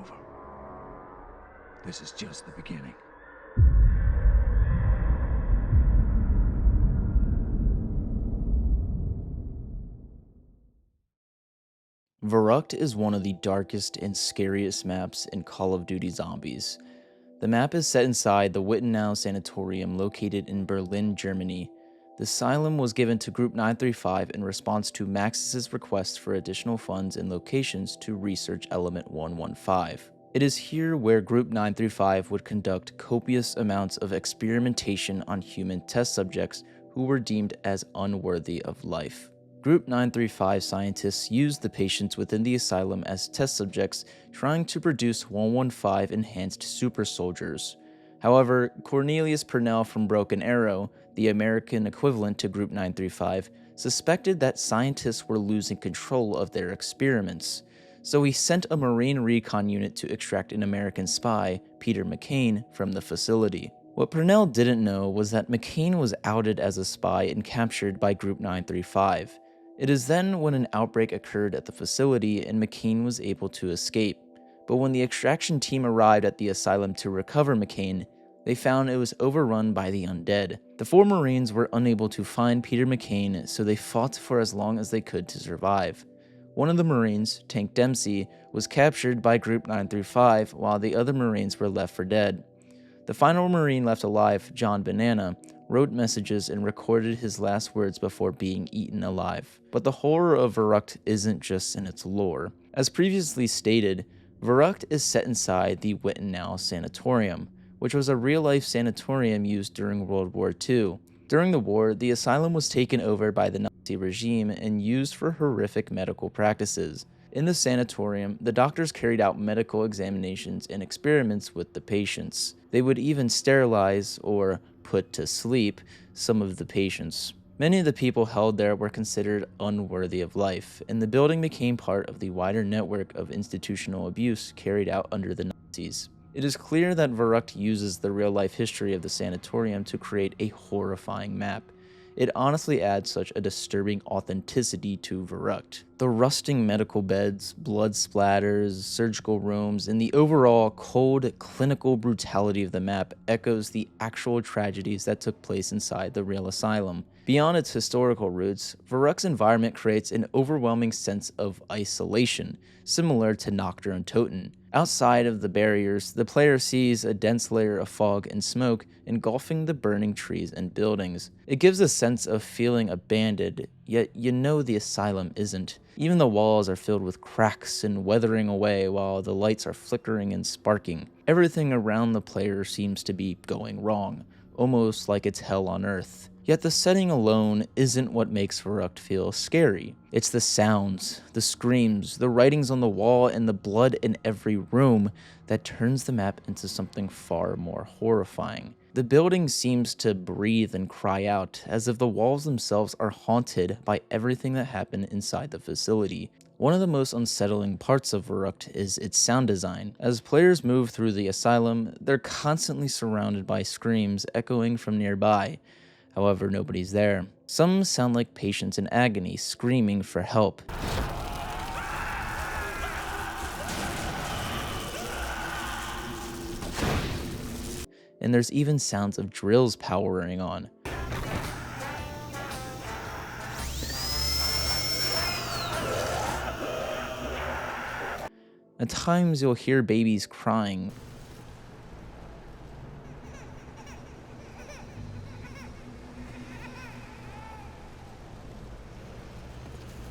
over. This is just the beginning. Verrückt is one of the darkest and scariest maps in Call of Duty Zombies. The map is set inside the Wittenau Sanatorium located in Berlin, Germany. The asylum was given to Group 935 in response to Max's request for additional funds and locations to research Element 115. It is here where Group 935 would conduct copious amounts of experimentation on human test subjects who were deemed as unworthy of life. Group 935 scientists used the patients within the asylum as test subjects, trying to produce 115 enhanced super soldiers. However, Cornelius Purnell from Broken Arrow, the American equivalent to Group 935, suspected that scientists were losing control of their experiments. So he sent a Marine recon unit to extract an American spy, Peter McCain, from the facility. What Purnell didn't know was that McCain was outed as a spy and captured by Group 935. It is then when an outbreak occurred at the facility and McCain was able to escape. But when the extraction team arrived at the asylum to recover McCain, they found it was overrun by the undead. The 4 Marines were unable to find Peter McCain, so they fought for as long as they could to survive. One of the Marines, Tank Dempsey, was captured by Group 935 while the other Marines were left for dead. The final Marine left alive, John Banana, wrote messages and recorded his last words before being eaten alive. But the horror of Verrückt isn't just in its lore. As previously stated, Verrückt is set inside the Wittenau Sanatorium, which was a real-life sanatorium used during World War II. During the war, the asylum was taken over by the Nazi regime and used for horrific medical practices. In the sanatorium, the doctors carried out medical examinations and experiments with the patients. They would even sterilize, or put to sleep, some of the patients. Many of the people held there were considered unworthy of life, and the building became part of the wider network of institutional abuse carried out under the Nazis. It is clear that Verrückt uses the real-life history of the sanatorium to create a horrifying map. It honestly adds such a disturbing authenticity to Verrückt. The rusting medical beds, blood splatters, surgical rooms, and the overall cold, clinical brutality of the map echoes the actual tragedies that took place inside the real asylum. Beyond its historical roots, Verrückt's environment creates an overwhelming sense of isolation, similar to Nacht und Toten. Outside of the barriers, the player sees a dense layer of fog and smoke engulfing the burning trees and buildings. It gives a sense of feeling abandoned, yet you know the asylum isn't. Even the walls are filled with cracks and weathering away while the lights are flickering and sparking. Everything around the player seems to be going wrong, almost like it's hell on earth. Yet the setting alone isn't what makes Verrückt feel scary. It's the sounds, the screams, the writings on the wall, and the blood in every room that turns the map into something far more horrifying. The building seems to breathe and cry out, as if the walls themselves are haunted by everything that happened inside the facility. One of the most unsettling parts of Verrückt is its sound design. As players move through the asylum, they're constantly surrounded by screams echoing from nearby. However, nobody's there. Some sound like patients in agony, screaming for help. And there's even sounds of drills powering on. At times, you'll hear babies crying.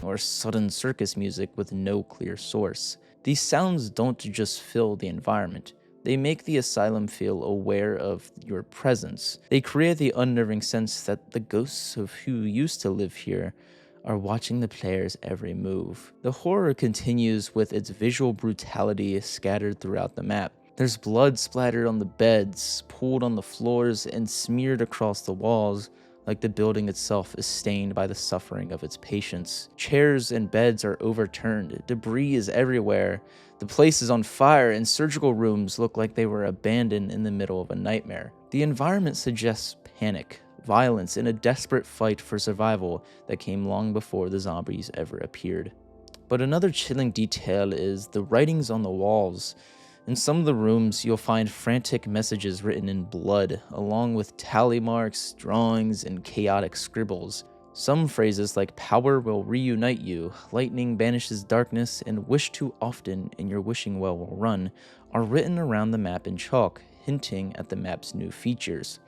Or sudden circus music with no clear source. These sounds don't just fill the environment, they make the asylum feel aware of your presence. They create the unnerving sense that the ghosts of who used to live here are watching the player's every move. The horror continues with its visual brutality scattered throughout the map. There's blood splattered on the beds, pooled on the floors, and smeared across the walls, like the building itself is stained by the suffering of its patients. Chairs and beds are overturned, debris is everywhere, the place is on fire, and surgical rooms look like they were abandoned in the middle of a nightmare. The environment suggests panic, violence, and a desperate fight for survival that came long before the zombies ever appeared. But another chilling detail is the writings on the walls. In some of the rooms, you'll find frantic messages written in blood, along with tally marks, drawings, and chaotic scribbles. Some phrases like "power will reunite you," "lightning banishes darkness," and "wish too often and your wishing well will run" are written around the map in chalk, hinting at the map's new features.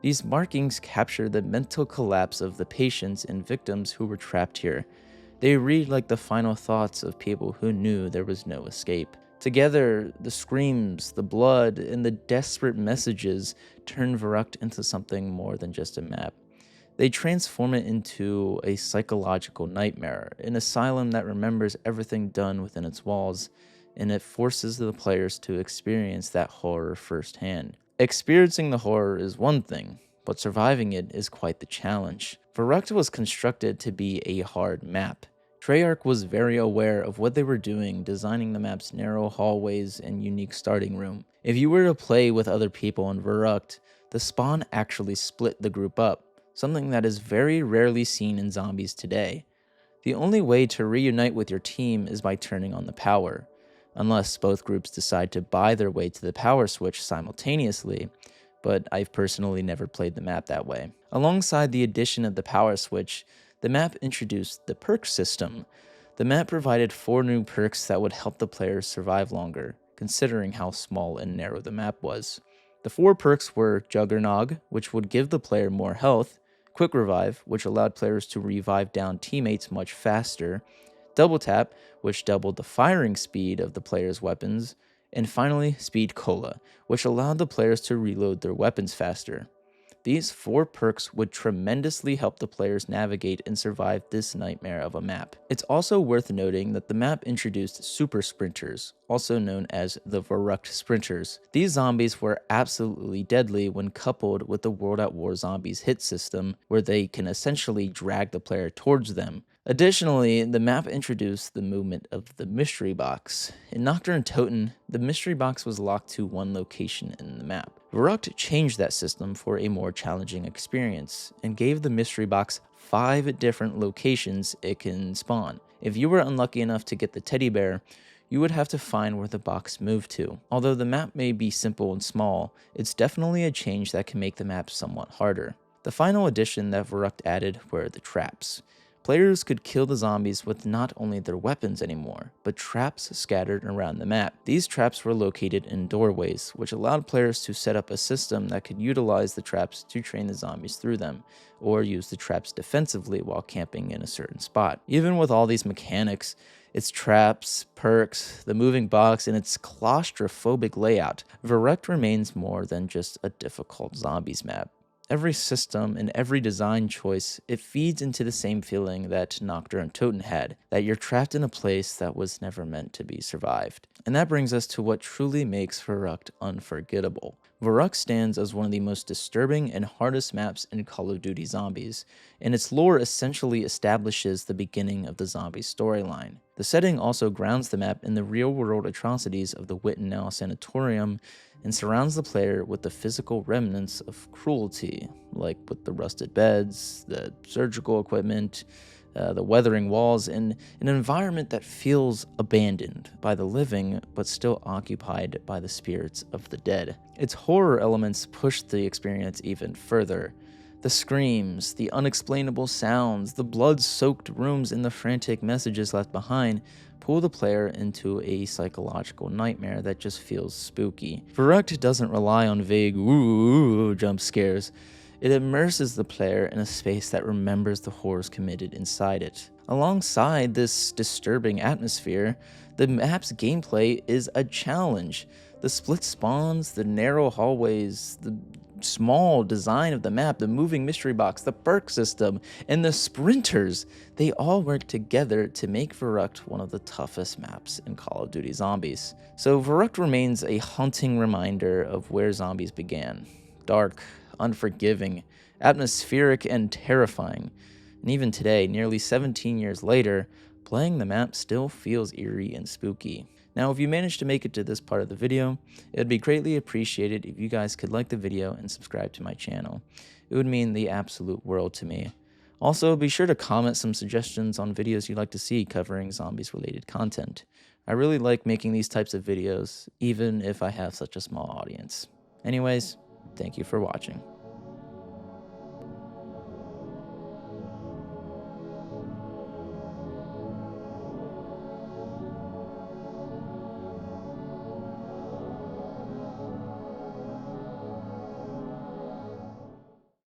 These markings capture the mental collapse of the patients and victims who were trapped here. They read like the final thoughts of people who knew there was no escape. Together, the screams, the blood, and the desperate messages turn Verrückt into something more than just a map. They transform it into a psychological nightmare, an asylum that remembers everything done within its walls, and it forces the players to experience that horror firsthand. Experiencing the horror is one thing, but surviving it is quite the challenge. Verrückt was constructed to be a hard map. Treyarch was very aware of what they were doing, designing the map's narrow hallways and unique starting room. If you were to play with other people in Verrückt, the spawn actually split the group up, something that is very rarely seen in zombies today. The only way to reunite with your team is by turning on the power, unless both groups decide to buy their way to the power switch simultaneously, but I've personally never played the map that way. Alongside the addition of the power switch, the map introduced the perk system. The map provided 4 new perks that would help the players survive longer, considering how small and narrow the map was. The 4 perks were Juggernog, which would give the player more health, Quick Revive, which allowed players to revive down teammates much faster, Double Tap, which doubled the firing speed of the player's weapons, and finally Speed Cola, which allowed the players to reload their weapons faster. These 4 perks would tremendously help the players navigate and survive this nightmare of a map. It's also worth noting that the map introduced super sprinters, also known as the Verruckt sprinters. These zombies were absolutely deadly when coupled with the World at War zombies hit system, where they can essentially drag the player towards them. Additionally, the map introduced the movement of the mystery box. In Nocturne Toten, the mystery box was locked to one location in the map. Verrückt changed that system for a more challenging experience, and gave the mystery box 5 different locations it can spawn. If you were unlucky enough to get the teddy bear, you would have to find where the box moved to. Although the map may be simple and small, it's definitely a change that can make the map somewhat harder. The final addition that Verrückt added were the traps. Players could kill the zombies with not only their weapons anymore, but traps scattered around the map. These traps were located in doorways, which allowed players to set up a system that could utilize the traps to train the zombies through them, or use the traps defensively while camping in a certain spot. Even with all these mechanics, its traps, perks, the moving box, and its claustrophobic layout, Verrückt remains more than just a difficult zombies map. Every system and every design choice, it feeds into the same feeling that Nocturne Toten had, that you're trapped in a place that was never meant to be survived. And that brings us to what truly makes Verrückt unforgettable. Verrückt stands as one of the most disturbing and hardest maps in Call of Duty Zombies, and its lore essentially establishes the beginning of the zombie storyline. The setting also grounds the map in the real-world atrocities of the Wittenau Sanatorium, and surrounds the player with the physical remnants of cruelty, like with the rusted beds, the surgical equipment, the weathering walls, and an environment that feels abandoned by the living but still occupied by the spirits of the dead. Its horror elements push the experience even further. The screams, the unexplainable sounds, the blood-soaked rooms, and the frantic messages left behind pull the player into a psychological nightmare that just feels spooky. Verrückt doesn't rely on vague ooh jump scares. It immerses the player in a space that remembers the horrors committed inside it. Alongside this disturbing atmosphere, the map's gameplay is a challenge. The split spawns, the narrow hallways, the small design of the map, the moving mystery box, the perk system, and the sprinters, they all work together to make Verrückt one of the toughest maps in Call of Duty Zombies. So Verrückt remains a haunting reminder of where zombies began. Dark, unforgiving, atmospheric, and terrifying. And even today, nearly 17 years later, playing the map still feels eerie and spooky. Now, if you managed to make it to this part of the video, it would be greatly appreciated if you guys could like the video and subscribe to my channel. It would mean the absolute world to me. Also, be sure to comment some suggestions on videos you'd like to see covering zombies related content. I really like making these types of videos, even if I have such a small audience. Anyways, thank you for watching.